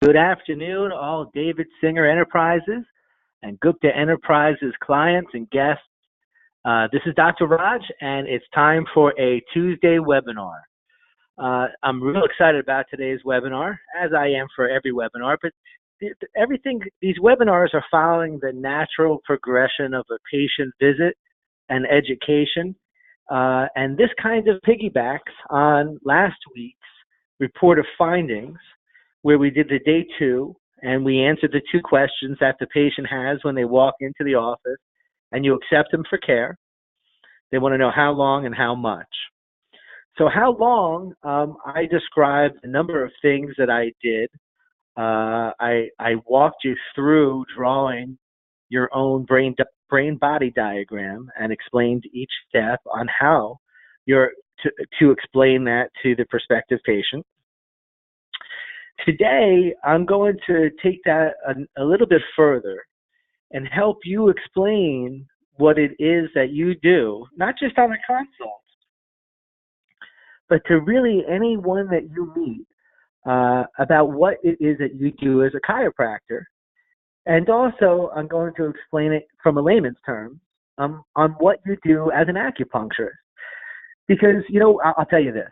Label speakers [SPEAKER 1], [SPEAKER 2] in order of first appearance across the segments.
[SPEAKER 1] Good afternoon, all David Singer Enterprises and Gupta Enterprises clients and guests. This is Dr. Raj, and it's time for a Tuesday webinar. I'm real excited about today's webinar, as I am for every webinar, but these webinars are following the natural progression of a patient visit and education. And this kind of piggybacks on last week's report of findings, where we did the day 2 and we answered the 2 questions that the patient has when they walk into the office and you accept them for care. They want to know how long and how much. So how long, I described a number of things that I did. I walked you through drawing your own brain-body diagram and explained each step on how you're to explain that to the prospective patient. Today, I'm going to take that a little bit further and help you explain what it is that you do, not just on a consult, but to really anyone that you meet about what it is that you do as a chiropractor. And also, I'm going to explain it from a layman's term on what you do as an acupuncturist. Because, I'll tell you this.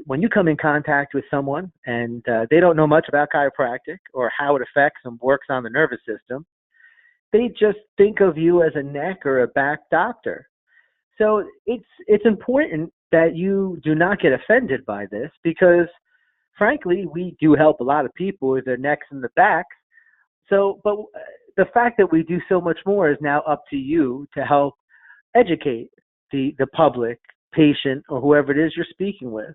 [SPEAKER 1] When you come in contact with someone and they don't know much about chiropractic or how it affects and works on the nervous system, they just think of you as a neck or a back doctor. So it's important that you do not get offended by this because, frankly, we do help a lot of people with their necks and the backs. So, but the fact that we do so much more is now up to you to help educate the public, patient, or whoever it is you're speaking with.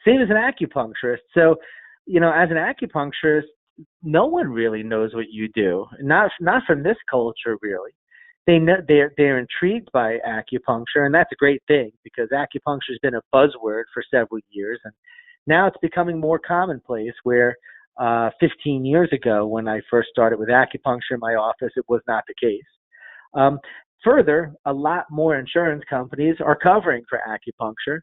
[SPEAKER 1] Same as an acupuncturist. So, as an acupuncturist, no one really knows what you do. Not from this culture, really. They're intrigued by acupuncture, and that's a great thing because acupuncture has been a buzzword for several years, and now it's becoming more commonplace. Where 15 years ago, when I first started with acupuncture in my office, it was not the case. Further, a lot more insurance companies are covering for acupuncture.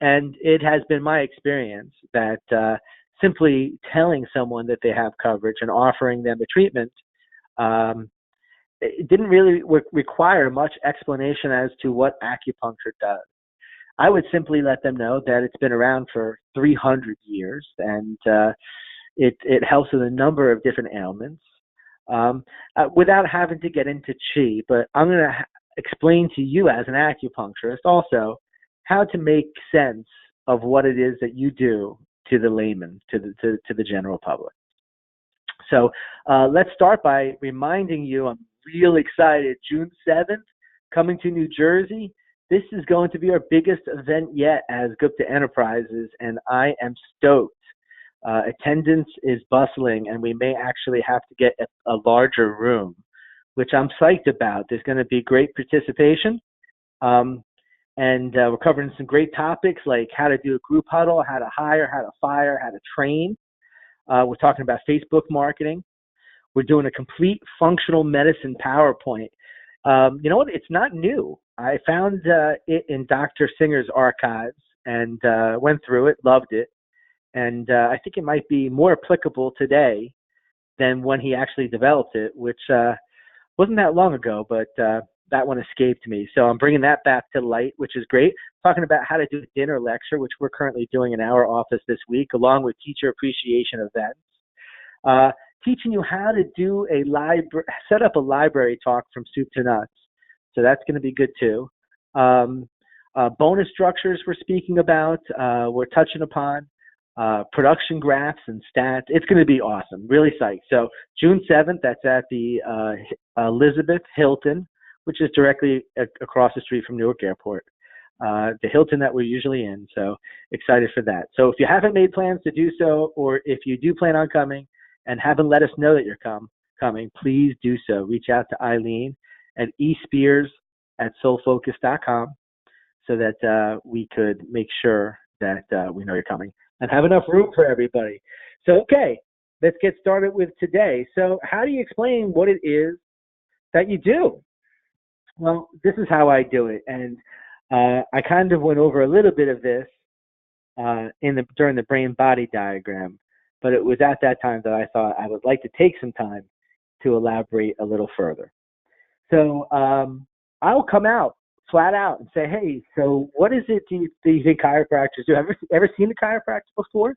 [SPEAKER 1] And it has been my experience that simply telling someone that they have coverage and offering them the treatment, it didn't really require much explanation as to what acupuncture does. I would simply let them know that it's been around for 300 years and it helps with a number of different ailments without having to get into chi. But I'm going to explain to you as an acupuncturist also how to make sense of what it is that you do to the layman, to the general public. So let's start by reminding you, I'm real excited, June 7th, coming to New Jersey. This is going to be our biggest event yet as Gupta Enterprises, and I am stoked. Attendance is bustling, and we may actually have to get a larger room, which I'm psyched about. There's going to be great participation. And we're covering some great topics like how to do a group huddle, how to hire, how to fire, how to train. We're talking about Facebook marketing. We're doing a complete functional medicine PowerPoint. You know what? It's not new. I found it in Dr. Singer's archives and went through it, loved it. And I think it might be more applicable today than when he actually developed it, which wasn't that long ago, but that one escaped me. So I'm bringing that back to light, which is great. Talking about how to do a dinner lecture, which we're currently doing in our office this week, along with teacher appreciation events. Teaching you how to do set up a library talk from soup to nuts. So that's going to be good too. Bonus structures we're speaking about, we're touching upon. Production graphs and stats. It's going to be awesome. Really psyched. So June 7th, that's at the Elizabeth Hilton, which is directly across the street from Newark Airport. The Hilton that we're usually in. So excited for that. So if you haven't made plans to do so, or if you do plan on coming and haven't let us know that you're coming, please do so. Reach out to Eileen at espears@soulfocus.com so that we could make sure that we know you're coming and have enough room for everybody. So, okay, let's get started with today. So how do you explain what it is that you do? Well, this is how I do it. And I kind of went over a little bit of this during the brain-body diagram. But it was at that time that I thought I would like to take some time to elaborate a little further. So I'll come out flat out and say, hey, so what is it do you think chiropractors do? Have you ever seen a chiropractor before?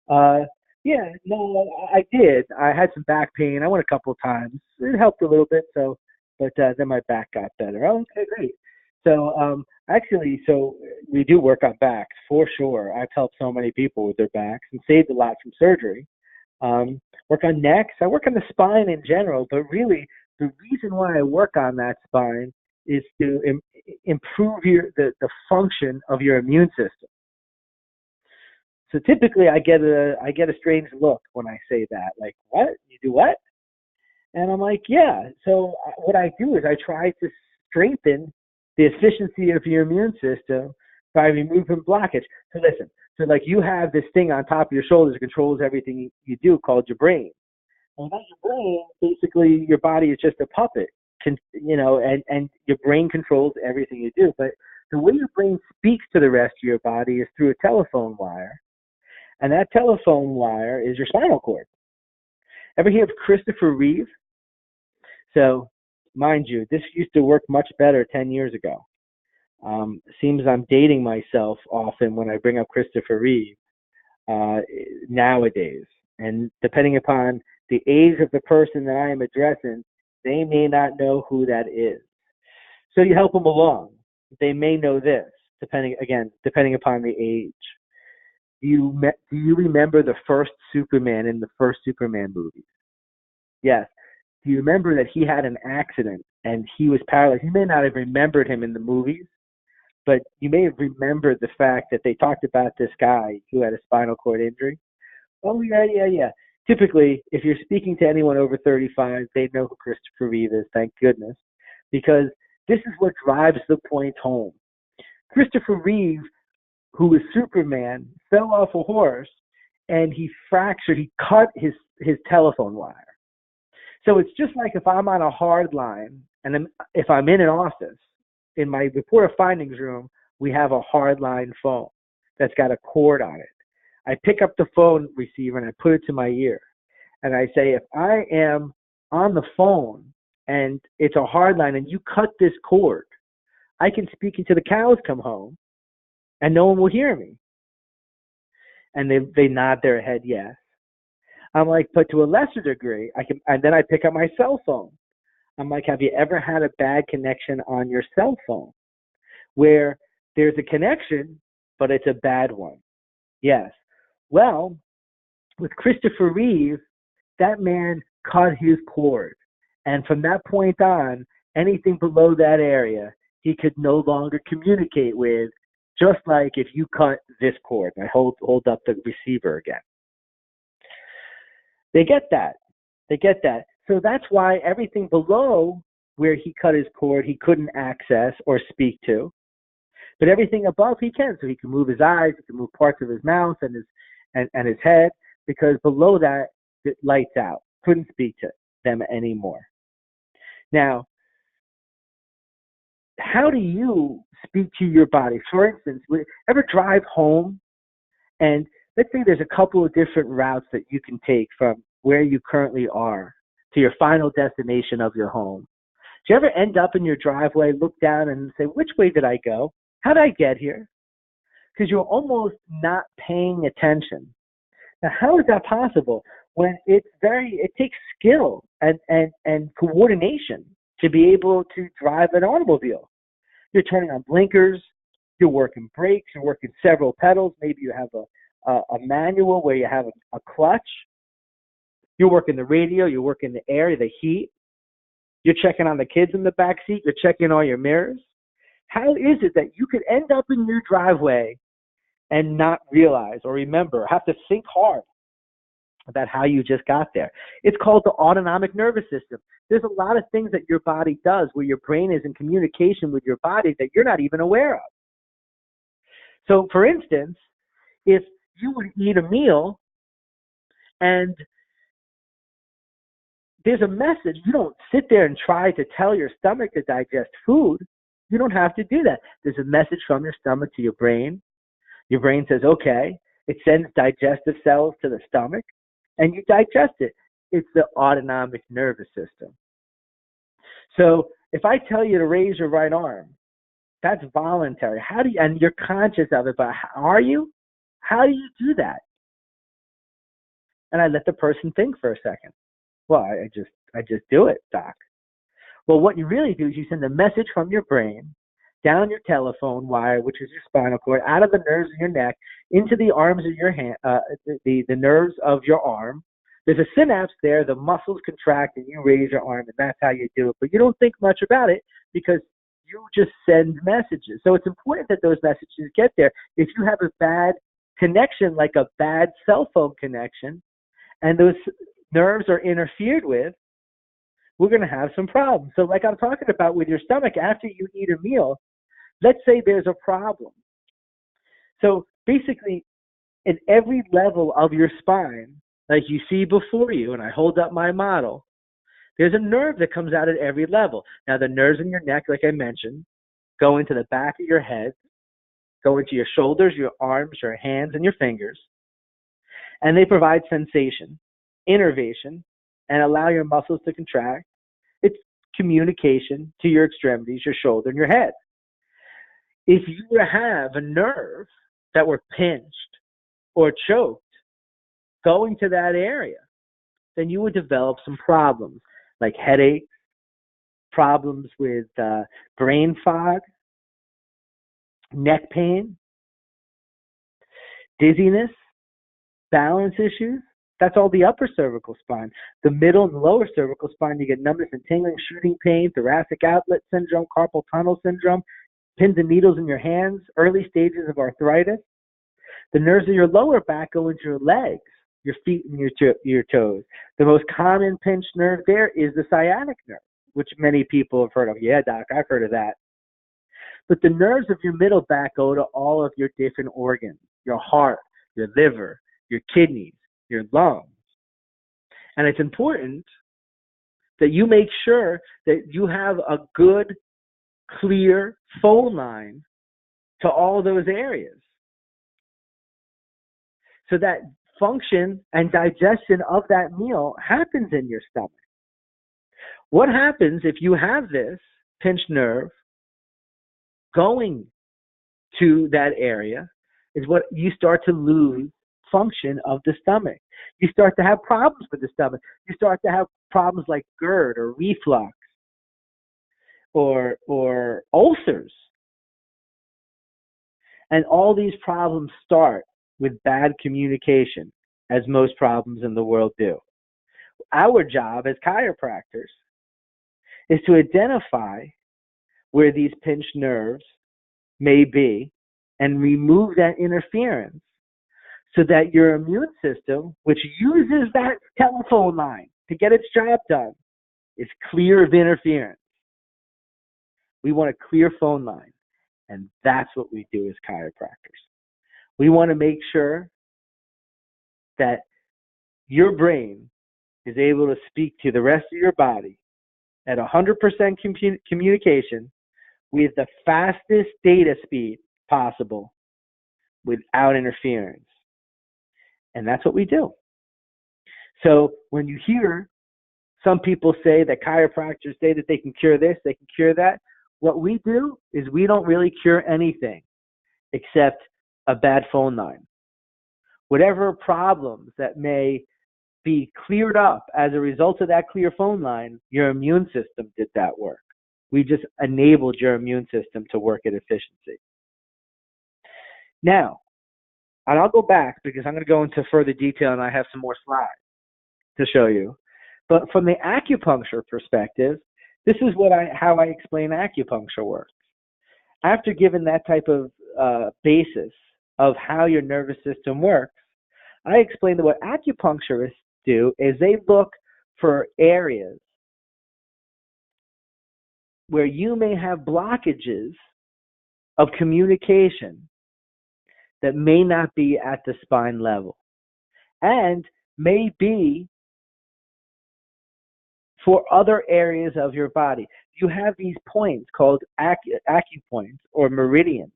[SPEAKER 1] Uh, yeah, no, I did. I had some back pain. I went a couple of times. It helped a little bit, but then my back got better. Oh, okay, great. So actually, so we do work on backs for sure. I've helped so many people with their backs and saved a lot from surgery. Work on necks. I work on the spine in general, but really the reason why I work on that spine is to improve the function of your immune system. So typically I get a strange look when I say that, like, what? You do what? And I'm like, yeah. So what I do is I try to strengthen the efficiency of your immune system by removing blockage. So listen, so like you have this thing on top of your shoulders that controls everything you do called your brain. And that's your brain, basically your body is just a puppet, and your brain controls everything you do. But the way your brain speaks to the rest of your body is through a telephone wire. And that telephone wire is your spinal cord. Ever hear of Christopher Reeve? So, mind you, this used to work much better 10 years ago. Seems I'm dating myself often when I bring up Christopher Reeve nowadays. And depending upon the age of the person that I am addressing, they may not know who that is. So you help them along. They may know this, depending upon the age. Do you remember the first Superman in the first Superman movie? Yes. Do you remember that he had an accident and he was paralyzed? You may not have remembered him in the movies, but you may have remembered the fact that they talked about this guy who had a spinal cord injury. Oh, yeah. Typically, if you're speaking to anyone over 35, they know who Christopher Reeve is, thank goodness, because this is what drives the point home. Christopher Reeve, who was Superman, fell off a horse and he cut his telephone wire. So it's just like if I'm on a hard line and if I'm in an office, in my report of findings room, we have a hard line phone that's got a cord on it. I pick up the phone receiver and I put it to my ear. And I say, if I am on the phone and it's a hard line and you cut this cord, I can speak until the cows come home and no one will hear me. And they nod their head yes. I'm like, but to a lesser degree, and then I pick up my cell phone. I'm like, have you ever had a bad connection on your cell phone where there's a connection, but it's a bad one? Yes. Well, with Christopher Reeve, that man cut his cord. And from that point on, anything below that area, he could no longer communicate with, just like if you cut this cord. And I hold up the receiver again. They get that. So that's why everything below where he cut his cord, he couldn't access or speak to. But everything above he can. So he can move his eyes, he can move parts of his mouth and his head, because below that, it lights out. Couldn't speak to them anymore. Now, how do you speak to your body? For instance, ever drive home and let's say there's a couple of different routes that you can take from where you currently are to your final destination of your home. Do you ever end up in your driveway, look down and say, which way did I go? How did I get here? Because you're almost not paying attention. Now, how is that possible when it takes skill and coordination to be able to drive an automobile? You're turning on blinkers, you're working brakes, you're working several pedals. Maybe you have a manual where you have a clutch. You're working the radio, you're working the air, the heat. You're checking on the kids in the back seat, you're checking all your mirrors. How is it that you could end up in your driveway and not realize or remember, have to think hard about how you just got there? It's called the autonomic nervous system. There's a lot of things that your body does where your brain is in communication with your body that you're not even aware of. So, for instance, if you would eat a meal and there's a message, you don't sit there and try to tell your stomach to digest food. You don't have to do that. There's a message from your stomach to your brain. Your brain says, okay. It sends digestive cells to the stomach. and you digest it. It's the autonomic nervous system. So if I tell you to raise your right arm, that's voluntary. How do you, and you're conscious of it, but are you? How do you do that? And I let the person think for a second. Well, I just do it, doc. Well, what you really do is you send a message from your brain down your telephone wire, which is your spinal cord, out of the nerves of your neck, into the arms of your hand, the nerves of your arm. There's a synapse there, the muscles contract, and you raise your arm, and that's how you do it. But you don't think much about it because you just send messages. So it's important that those messages get there. If you have a bad connection, like a bad cell phone connection, and those nerves are interfered with, we're going to have some problems. So like I'm talking about with your stomach, after you eat a meal, let's say there's a problem. So basically, in every level of your spine, like you see before you, and I hold up my model, there's a nerve that comes out at every level. Now, the nerves in your neck, like I mentioned, go into the back of your head, go into your shoulders, your arms, your hands, and your fingers, and they provide sensation, innervation, and allow your muscles to contract. It's communication to your extremities, your shoulder, and your head. If you have a nerve that were pinched or choked going to that area, then you would develop some problems like headaches, problems with brain fog, neck pain, dizziness, balance issues. That's all the upper cervical spine. The middle and lower cervical spine, you get numbness and tingling, shooting pain, thoracic outlet syndrome, carpal tunnel syndrome, pins and needles in your hands, early stages of arthritis. The nerves of your lower back go into your legs, your feet, and your toes. The most common pinched nerve there is the sciatic nerve, which many people have heard of. Yeah, doc, I've heard of that. But the nerves of your middle back go to all of your different organs, your heart, your liver, your kidneys, your lungs. And it's important that you make sure that you have a good, clear phone line to all those areas, so that function and digestion of that meal happens in your stomach. What happens if you have this pinched nerve going to that area is what you start to lose function of the stomach. You start to have problems with the stomach. You start to have problems like GERD or reflux or ulcers. And all these problems start with bad communication, as most problems in the world do. Our job as chiropractors is to identify where these pinched nerves may be and remove that interference so that your immune system, which uses that telephone line to get its job done, is clear of interference. We want a clear phone line, and that's what we do as chiropractors. We want to make sure that your brain is able to speak to the rest of your body at 100% communication with the fastest data speed possible without interference. And that's what we do. So when you hear some people say that chiropractors say that they can cure this, they can cure that, what we do is we don't really cure anything except a bad phone line. Whatever problems that may be cleared up as a result of that clear phone line, your immune system did that work. We just enabled your immune system to work at efficiency. Now, and I'll go back because I'm going to go into further detail and I have some more slides to show you. But from the acupuncture perspective, this is how I explain acupuncture works. After giving that type of basis of how your nervous system works, I explain that what acupuncturists do is they look for areas where you may have blockages of communication that may not be at the spine level and may be for other areas of your body. You have these points called acupoints or meridians,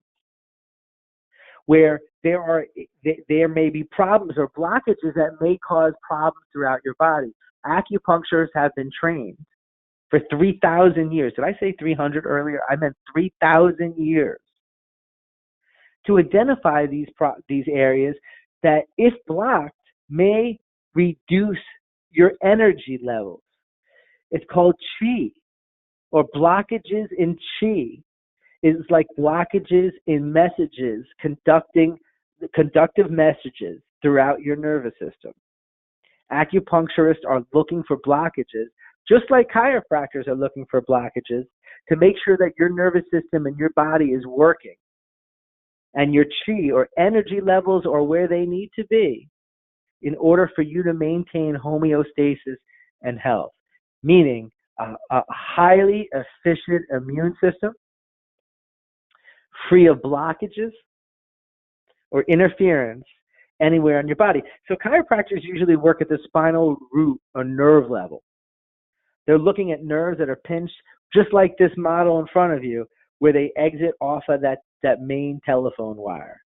[SPEAKER 1] where there may be problems or blockages that may cause problems throughout your body. Acupuncturists have been trained for 3,000 years. Did I say 300 earlier? I meant 3,000 years to identify these areas that, if blocked, may reduce your energy levels. It's called chi, or blockages in chi. It's like blockages in messages, conductive messages throughout your nervous system. Acupuncturists are looking for blockages, just like chiropractors are looking for blockages, to make sure that your nervous system and your body is working, and your chi or energy levels are where they need to be in order for you to maintain homeostasis and health, meaning a highly efficient immune system, free of blockages or interference anywhere in your body. So chiropractors usually work at the spinal root or nerve level. They're looking at nerves that are pinched, just like this model in front of you, where they exit off of that main telephone wire.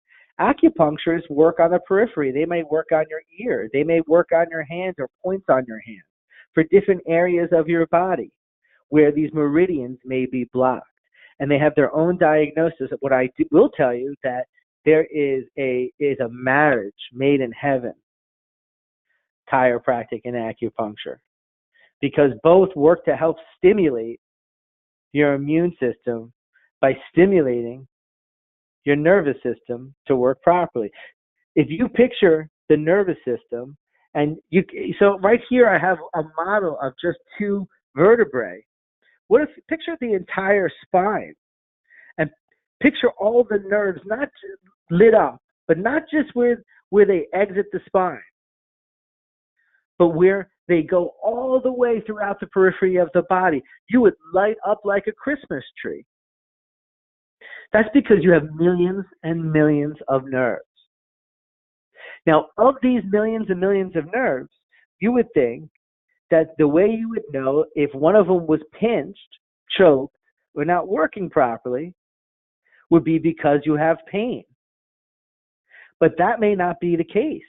[SPEAKER 1] Acupuncturists work on the periphery. They may work on your ear. They may work on your hands or points on your hands for different areas of your body where these meridians may be blocked. And they have their own diagnosis. What I will tell you that there is a marriage made in heaven, chiropractic and acupuncture, because both work to help stimulate your immune system by stimulating your nervous system to work properly. If you picture the nervous system, so right here I have a model of just two vertebrae. What if picture the entire spine, and picture all the nerves not lit up, but not just where they exit the spine, but where they go all the way throughout the periphery of the body. You would light up like a Christmas tree. That's because you have millions and millions of nerves. Now, of these millions and millions of nerves, you would think that the way you would know if one of them was pinched, choked, or not working properly would be because you have pain. But that may not be the case,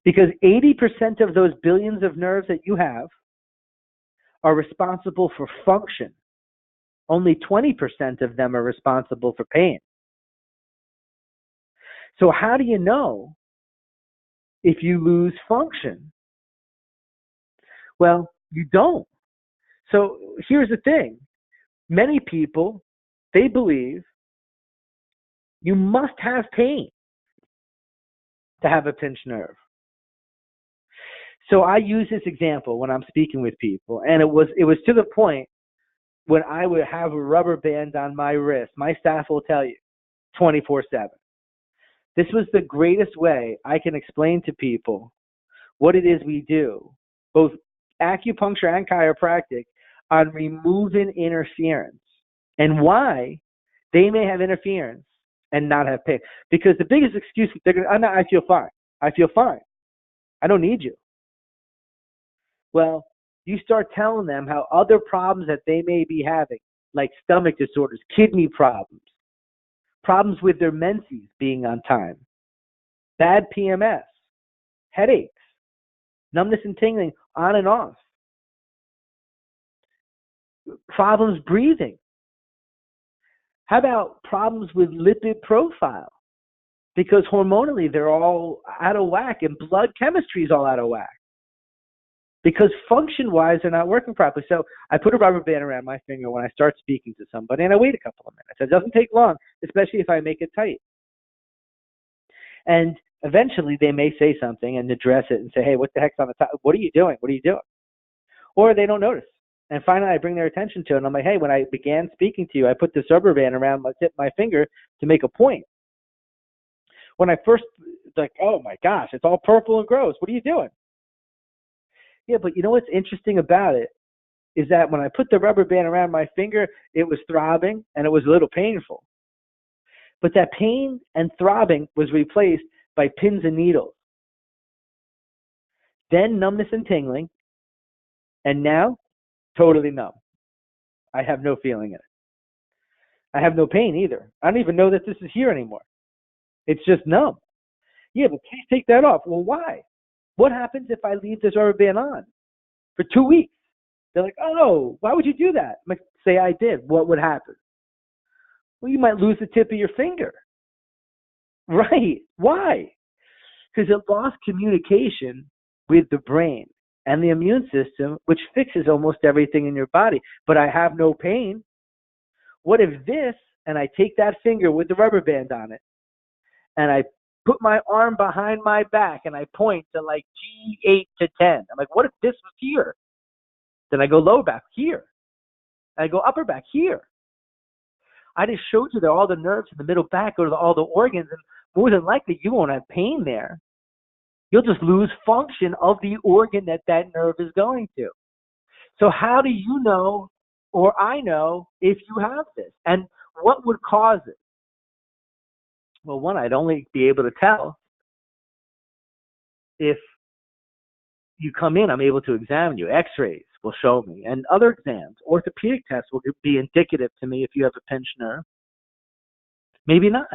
[SPEAKER 1] because 80% of those billions of nerves that you have are responsible for function. Only 20% of them are responsible for pain. So how do you know if you lose function? Well, you don't. So here's the thing. Many people, they believe you must have pain to have a pinched nerve. So I use this example when I'm speaking with people, and it was to the point when I would have a rubber band on my wrist. My staff will tell you 24/7. This was the greatest way I can explain to people what it is we do, both acupuncture and chiropractic, on removing interference and why they may have interference and not have pain. Because the biggest excuse, I feel fine. I feel fine. I don't need you. Well, you start telling them how other problems that they may be having, like stomach disorders, kidney problems, problems with their menses being on time, bad PMS, headaches, numbness and tingling on and off, problems breathing. How about problems with lipid profile? Because hormonally they're all out of whack, and blood chemistry is all out of whack. Because function-wise, they're not working properly. So I put a rubber band around my finger when I start speaking to somebody, and I wait a couple of minutes. It doesn't take long, especially if I make it tight. And eventually they may say something and address it and say, hey, what the heck's on the top? What are you doing? What are you doing? Or they don't notice. And finally I bring their attention to it, and I'm like, hey, when I began speaking to you, I put this rubber band around my tip of my finger to make a point. When I first, like, oh my gosh, it's all purple and gross. What are you doing? Yeah, but you know what's interesting about it is that when I put the rubber band around my finger, it was throbbing and it was a little painful. But that pain and throbbing was replaced by pins and needles. Then numbness and tingling, and now totally numb. I have no feeling in it. I have no pain either. I don't even know that this is here anymore. It's just numb. Yeah, but please take that off. Well, why? What happens if I leave this rubber band on for 2 weeks? They're like, oh, why would you do that? I'm like, say I did. What would happen? Well, you might lose the tip of your finger. Right. Why? Because it lost communication with the brain and the immune system, which fixes almost everything in your body. But I have no pain. What if this, and I take that finger with the rubber band on it, and I put my arm behind my back and I point to like G8 to 10. I'm like, what if this was here? Then I go lower back here. I go upper back here. I just showed you that all the nerves in the middle back go to all the organs, and more than likely you won't have pain there. You'll just lose function of the organ that that nerve is going to. So how do you know, or I know, if you have this? And what would cause it? Well, one, I'd only be able to tell if you come in. I'm able to examine you. X-rays will show me, and other exams, orthopedic tests will be indicative to me if you have a pinched nerve. Maybe not.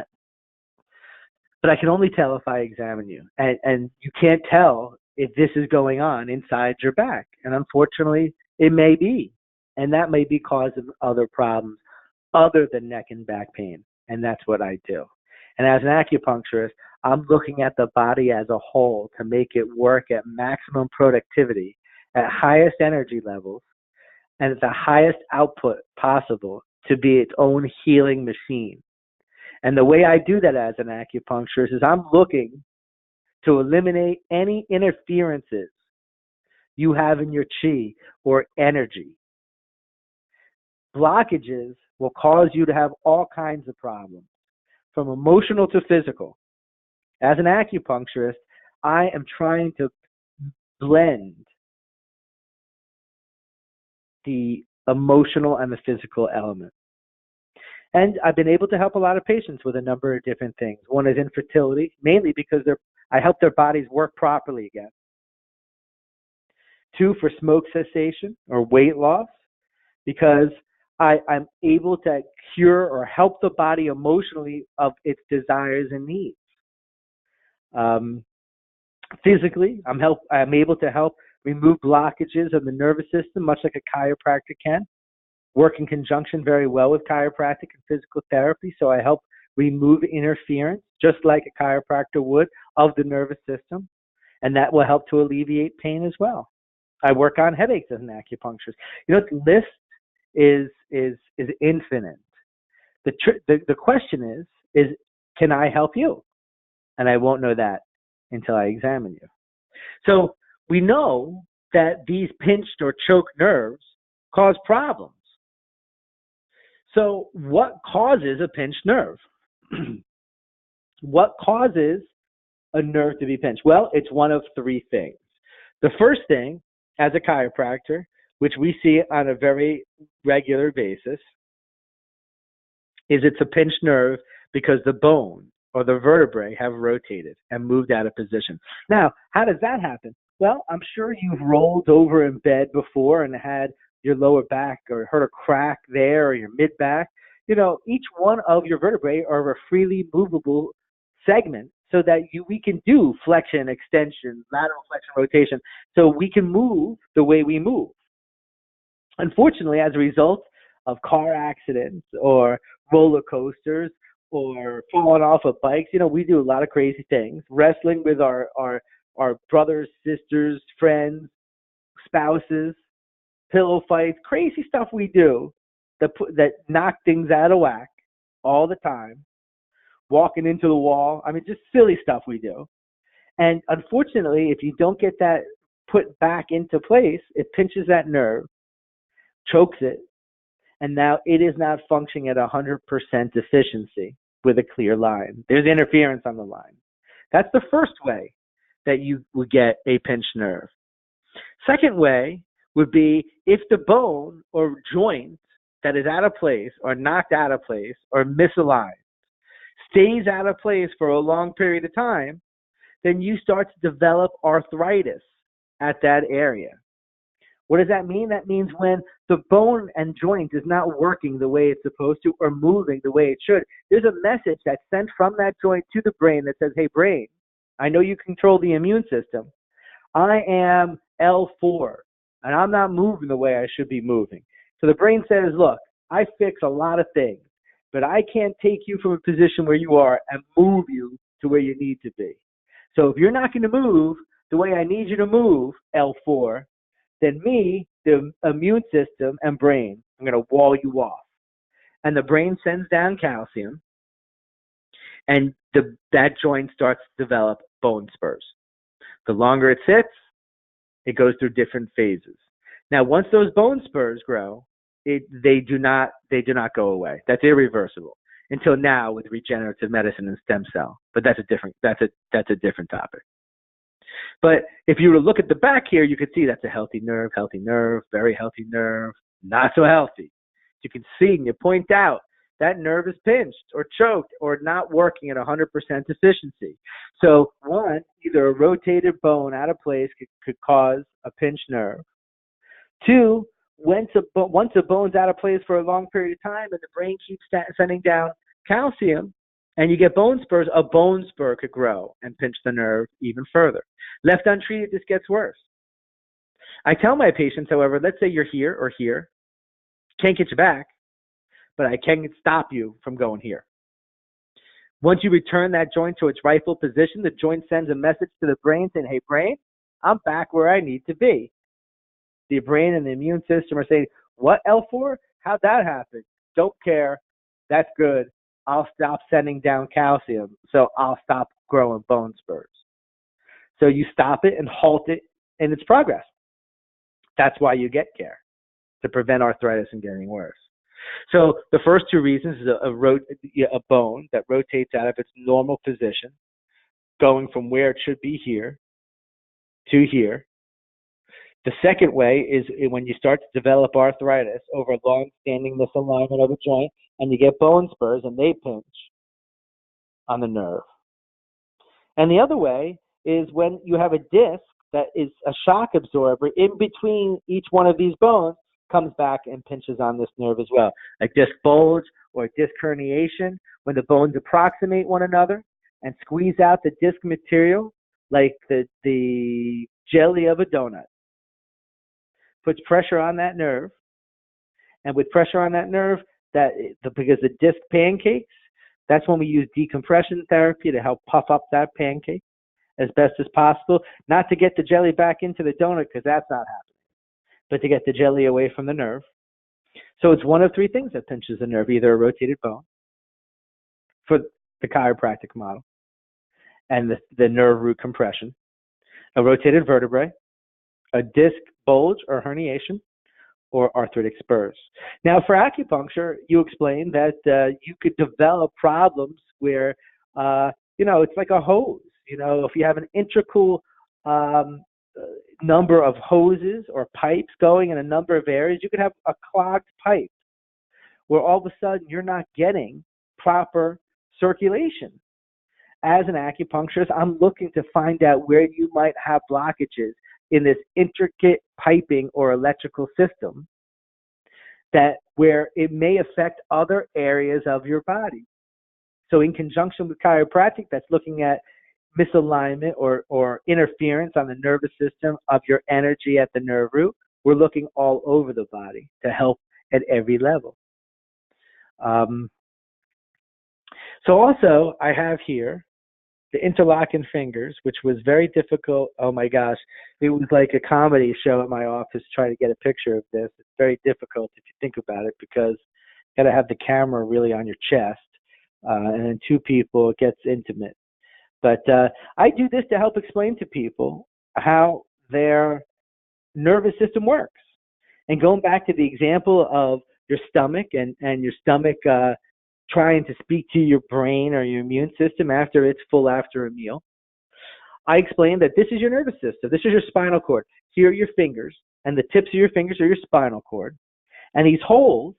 [SPEAKER 1] But I can only tell if I examine you. And you can't tell if this is going on inside your back. And unfortunately, it may be. And that may be causing other problems other than neck and back pain. And that's what I do. And as an acupuncturist, I'm looking at the body as a whole to make it work at maximum productivity, at highest energy levels, and at the highest output possible to be its own healing machine. And the way I do that as an acupuncturist is I'm looking to eliminate any interferences you have in your chi or energy. Blockages will cause you to have all kinds of problems, from emotional to physical. As an acupuncturist, I am trying to blend the emotional and the physical element. And I've been able to help a lot of patients with a number of different things. One is infertility, mainly because I help their bodies work properly again. 2, for smoke cessation or weight loss, because I'm able to cure or help the body emotionally of its desires and needs. Physically, I'm able to help remove blockages of the nervous system, much like a chiropractor can. Work in conjunction very well with chiropractic and physical therapy, so I help remove interference, just like a chiropractor would, of the nervous system, and that will help to alleviate pain as well. I work on headaches as an acupuncturist. You know, the list is infinite. The question is can I help you? And I won't know that until I examine you. So we know that these pinched or choked nerves cause problems. So what causes a pinched nerve? What causes a nerve to be pinched? Well, it's one of 3 things. The first thing, as a chiropractor, which we see on a very regular basis, is it's a pinched nerve because the bone or the vertebrae have rotated and moved out of position. Now, how does that happen? Well, I'm sure you've rolled over in bed before and had your lower back or heard a crack there or your mid back. You know, each one of your vertebrae are a freely movable segment so that we can do flexion, extension, lateral flexion, rotation, so we can move the way we move. Unfortunately, as a result of car accidents or roller coasters or falling off of bikes, you know, we do a lot of crazy things, wrestling with our brothers, sisters, friends, spouses, pillow fights, crazy stuff we do that knock things out of whack all the time, walking into the wall. I mean, just silly stuff we do. And unfortunately, if you don't get that put back into place, it pinches that nerve, chokes it, and now it is not functioning at 100% efficiency with a clear line. There's interference on the line. That's the first way that you would get a pinched nerve. Second way would be if the bone or joint that is out of place or knocked out of place or misaligned stays out of place for a long period of time, then you start to develop arthritis at that area. What does that mean? That means when the bone and joint is not working the way it's supposed to or moving the way it should, there's a message that's sent from that joint to the brain that says, hey, brain, I know you control the immune system. I am L4, and I'm not moving the way I should be moving. So the brain says, look, I fix a lot of things, but I can't take you from a position where you are and move you to where you need to be. So if you're not going to move the way I need you to move, L4, then me, the immune system and brain, I'm going to wall you off. And the brain sends down calcium, and that joint starts to develop bone spurs. The longer it sits, it goes through different phases. Now, once those bone spurs grow, they do not go away. That's irreversible until now with regenerative medicine and stem cell. But that's a different topic. But if you were to look at the back here, you could see that's a healthy nerve, very healthy nerve, not so healthy. You can see and you point out that nerve is pinched or choked or not working at 100% efficiency. So one, either a rotated bone out of place could cause a pinched nerve. Two, once a bone's out of place for a long period of time and the brain keeps sending down calcium, and you get bone spurs, a bone spur could grow and pinch the nerve even further. Left untreated, this gets worse. I tell my patients, however, let's say you're here or here, can't get you back, but I can stop you from going here. Once you return that joint to its rightful position, the joint sends a message to the brain saying, hey, brain, I'm back where I need to be. The brain and the immune system are saying, what, L4? How'd that happen? Don't care. That's good. I'll stop sending down calcium, so I'll stop growing bone spurs. So you stop it and halt it in its progress. That's why you get care, to prevent arthritis from getting worse. So the first two reasons is a bone that rotates out of its normal position, going from where it should be here to here. The second way is when you start to develop arthritis over long-standing misalignment of a joint, and you get bone spurs and they pinch on the nerve. And the other way is when you have a disc that is a shock absorber in between each one of these bones, comes back and pinches on this nerve as well. A disc bulge or a disc herniation, when the bones approximate one another and squeeze out the disc material like the jelly of a donut. Puts pressure on that nerve, and with pressure on that nerve, because the disc pancakes, that's when we use decompression therapy to help puff up that pancake as best as possible, not to get the jelly back into the donut because that's not happening, but to get the jelly away from the nerve. So it's one of three things that pinches the nerve, either a rotated bone for the chiropractic model and the nerve root compression, a rotated vertebrae, a disc bulge or herniation, or arthritic spurs. Now, for acupuncture, you explained that you could develop problems where, it's like a hose. If you have an integral number of hoses or pipes going in a number of areas, you could have a clogged pipe where all of a sudden you're not getting proper circulation. As an acupuncturist, I'm looking to find out where you might have blockages in this intricate piping or electrical system where it may affect other areas of your body. So in conjunction with chiropractic, that's looking at misalignment or interference on the nervous system of your energy at the nerve root, we're looking all over the body to help at every level. So also, I have here the interlocking fingers, which was very difficult. Oh my gosh, it was like a comedy show at my office trying to get a picture of this. It's very difficult if you think about it because you got to have the camera really on your chest, and then two people, it gets intimate. But I do this to help explain to people how their nervous system works. And going back to the example of your stomach and your stomach trying to speak to your brain or your immune system after it's full after a meal, I explained that this is your nervous system. This is your spinal cord. Here are your fingers, and the tips of your fingers are your spinal cord. And these holes,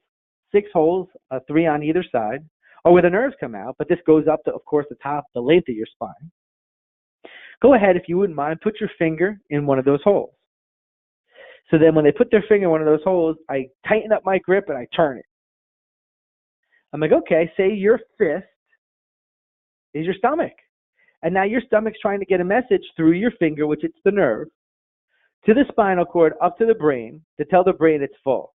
[SPEAKER 1] 6 holes, 3 on either side, are where the nerves come out, but this goes up to, of course, the top, the length of your spine. Go ahead, if you wouldn't mind, put your finger in one of those holes. So then when they put their finger in one of those holes, I tighten up my grip and I turn it. I'm like, okay, say your fist is your stomach. And now your stomach's trying to get a message through your finger, which it's the nerve, to the spinal cord, up to the brain, to tell the brain it's full.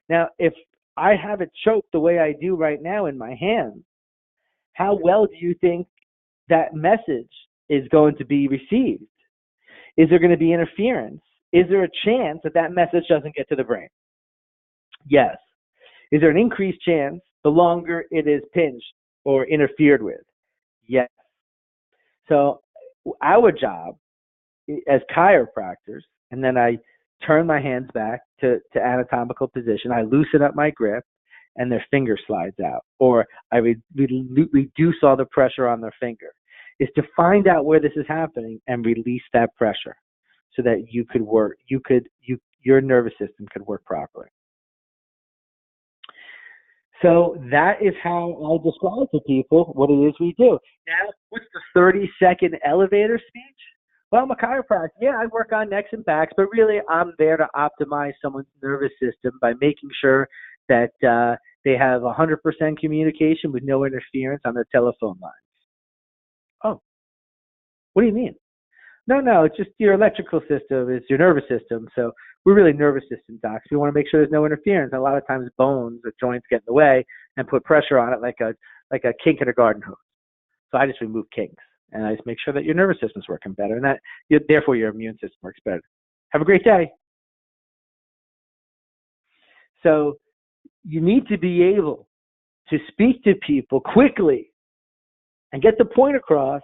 [SPEAKER 1] Now, if I have it choked the way I do right now in my hands, how well do you think that message is going to be received? Is there going to be interference? Is there a chance that that message doesn't get to the brain? Yes. Is there an increased chance the longer it is pinched or interfered with? Yes. So our job as chiropractors, and then I turn my hands back to anatomical position, I loosen up my grip, and their finger slides out, or I reduce all the pressure on their finger, is to find out where this is happening and release that pressure so that you could work, your nervous system could work properly. So that is how I describe to people what it is we do. Now, what's the 30-second elevator speech? Well, I'm a chiropractor. Yeah, I work on necks and backs, but really I'm there to optimize someone's nervous system by making sure that they have 100% communication with no interference on their telephone lines. Oh, what do you mean? No, it's just your electrical system is your nervous system. So we're really nervous system docs. We want to make sure there's no interference. And a lot of times bones or joints get in the way and put pressure on it like a kink in a garden hose. So I just remove kinks and I just make sure that your nervous system's working better and that therefore your immune system works better. Have a great day. So you need to be able to speak to people quickly and get the point across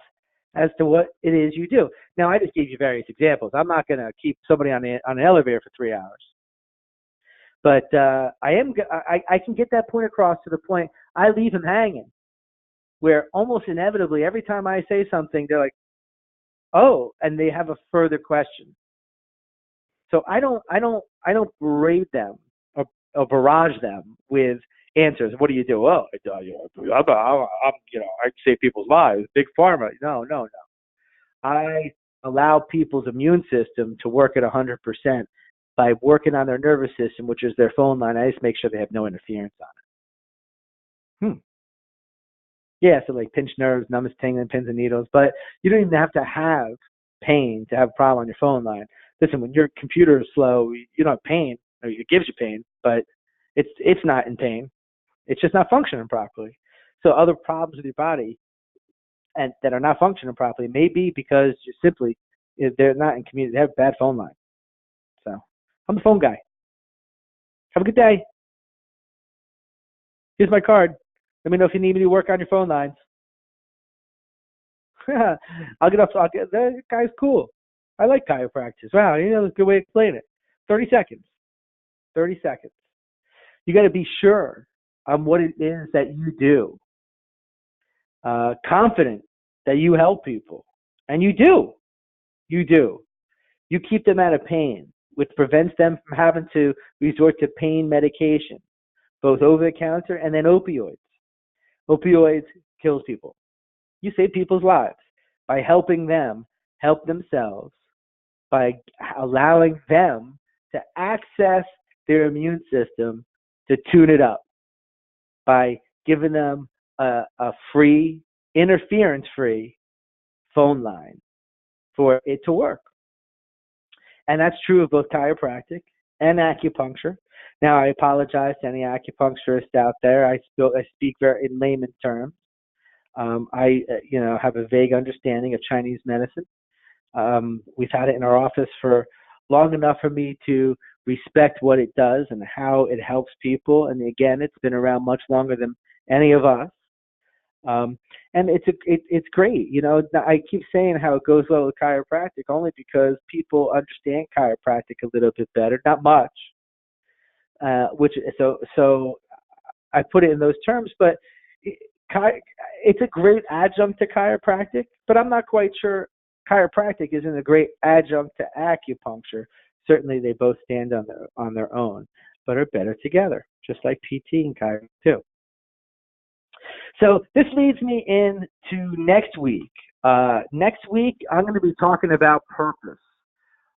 [SPEAKER 1] as to what it is you do. Now, I just gave you various examples. I'm not going to keep somebody on an elevator for 3 hours. But I can get that point across to the point I leave them hanging, where almost inevitably every time I say something, they're like, oh, and they have a further question. So I don't berate them or barrage them with answers. What do you do? Oh, I save people's lives. Big pharma. No. I allow people's immune system to work at 100% by working on their nervous system, which is their phone line. I just make sure they have no interference on it. Yeah, so like pinched nerves, numbness, tingling, pins and needles, but you don't even have to have pain to have a problem on your phone line. Listen, when your computer is slow, you don't have pain, or it gives you pain, but it's not in pain. It's just not functioning properly. So other problems with your body and that are not functioning properly may be because they're not in community. They have bad phone line. So I'm the phone guy. Have a good day. Here's my card. Let me know if you need me to work on your phone lines. I'll get up. That guy's cool. I like chiropractors. Wow, that's a good way to explain it. 30 seconds. 30 seconds. You got to be sure on what it is that you do. Confident that you help people. And you do. You do. You keep them out of pain, which prevents them from having to resort to pain medication, both over the counter and then opioids. Opioids kills people. You save people's lives by helping them help themselves, by allowing them to access their immune system to tune it up, by giving them a free, interference-free phone line for it to work. And that's true of both chiropractic and acupuncture. Now, I apologize to any acupuncturists out there. I speak very in layman terms. I have a vague understanding of Chinese medicine. We've had it in our office for long enough for me to respect what it does and how it helps people. And again, it's been around much longer than any of us. And it's great. I keep saying how it goes well with chiropractic only because people understand chiropractic a little bit better, not much. So I put it in those terms, but it's a great adjunct to chiropractic, but I'm not quite sure chiropractic isn't a great adjunct to acupuncture. Certainly they both stand on their own, but are better together, just like PT and chiropractic too. So this leads me into next week. Next week, I'm going to be talking about purpose.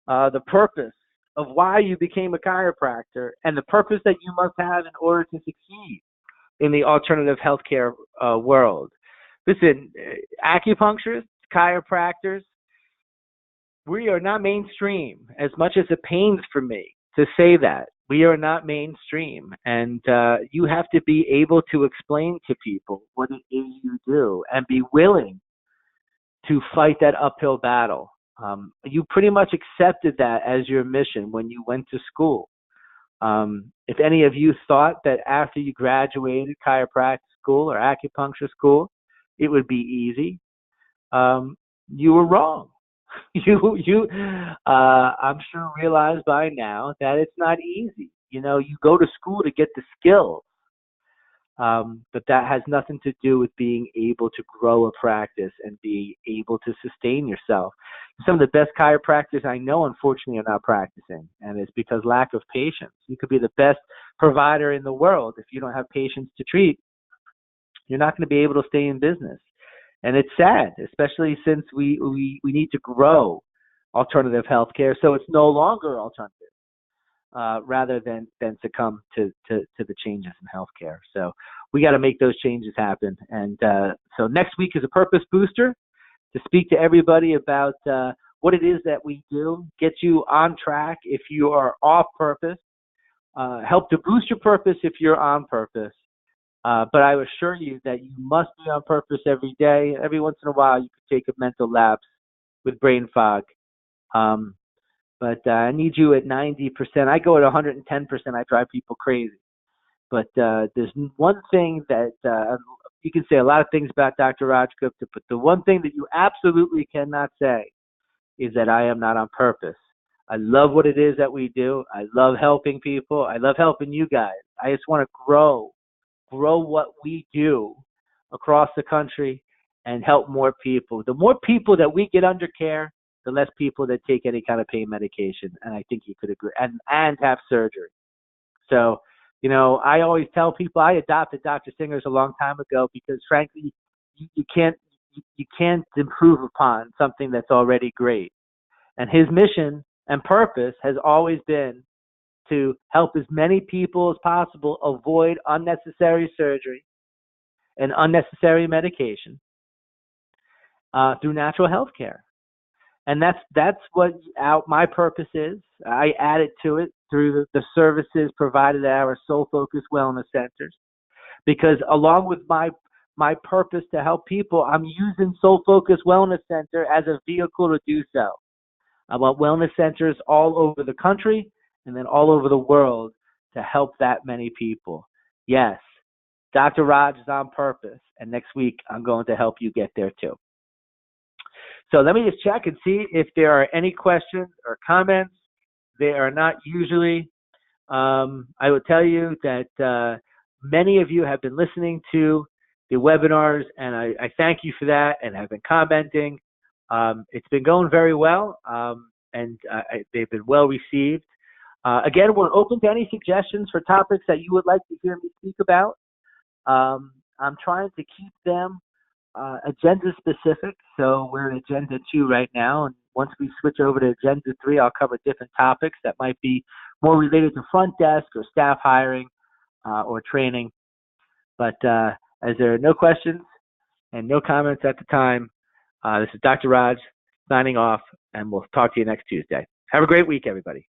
[SPEAKER 1] The purpose of why you became a chiropractor and the purpose that you must have in order to succeed in the alternative healthcare world. Listen, acupuncturists, chiropractors, we are not mainstream, as much as it pains for me to say that. We are not mainstream. And you have to be able to explain to people what it is you do and be willing to fight that uphill battle. You pretty much accepted that as your mission when you went to school. If any of you thought that after you graduated chiropractic school or acupuncture school, it would be easy, you were wrong. I'm sure realize by now that it's not easy. You know, you go to school to get the skills, but that has nothing to do with being able to grow a practice and be able to sustain yourself. Some of the best chiropractors I know, unfortunately, are not practicing, and it's because lack of patience. You could be the best provider in the world. If you don't have patience to treat, you're not going to be able to stay in business. And it's sad, especially since we need to grow alternative healthcare so it's no longer alternative, rather than succumb to the changes in healthcare. So we got to make those changes happen. And so next week is a purpose booster to speak to everybody about what it is that we do, get you on track if you are off purpose, help to boost your purpose if you're on purpose. But I assure you that you must be on purpose every day. Every once in a while, you can take a mental lapse with brain fog. But I need you at 90%. I go at 110%. I drive people crazy. But there's one thing that you can say a lot of things about Dr. Raj Gupta, but the one thing that you absolutely cannot say is that I am not on purpose. I love what it is that we do. I love helping people. I love helping you guys. I just want to grow what we do across the country and help more people. The more people that we get under care, the less people that take any kind of pain medication. And I think you could agree, and have surgery. So, you know, I always tell people I adopted Dr. Singer's a long time ago because frankly, you can't improve upon something that's already great. And his mission and purpose has always been to help as many people as possible avoid unnecessary surgery and unnecessary medication through natural health care. And that's what my purpose is. I added to it through the services provided at our Soul Focus Wellness Centers, because along with my purpose to help people, I'm using Soul Focus Wellness Center as a vehicle to do so. I want wellness centers all over the country and then all over the world to help that many people. Yes, Dr. Raj is on purpose, and next week I'm going to help you get there too. So let me just check and see if there are any questions or comments. There are not usually. I will tell you that many of you have been listening to the webinars, and I thank you for that and have been commenting. It's been going very well, and they've been well received. Again, we're open to any suggestions for topics that you would like to hear me speak about. I'm trying to keep them agenda specific, so we're in agenda 2 right now, and once we switch over to agenda 3, I'll cover different topics that might be more related to front desk or staff hiring or training. But as there are no questions and no comments at the time, this is Dr. Raj signing off, and we'll talk to you next Tuesday. Have a great week, everybody.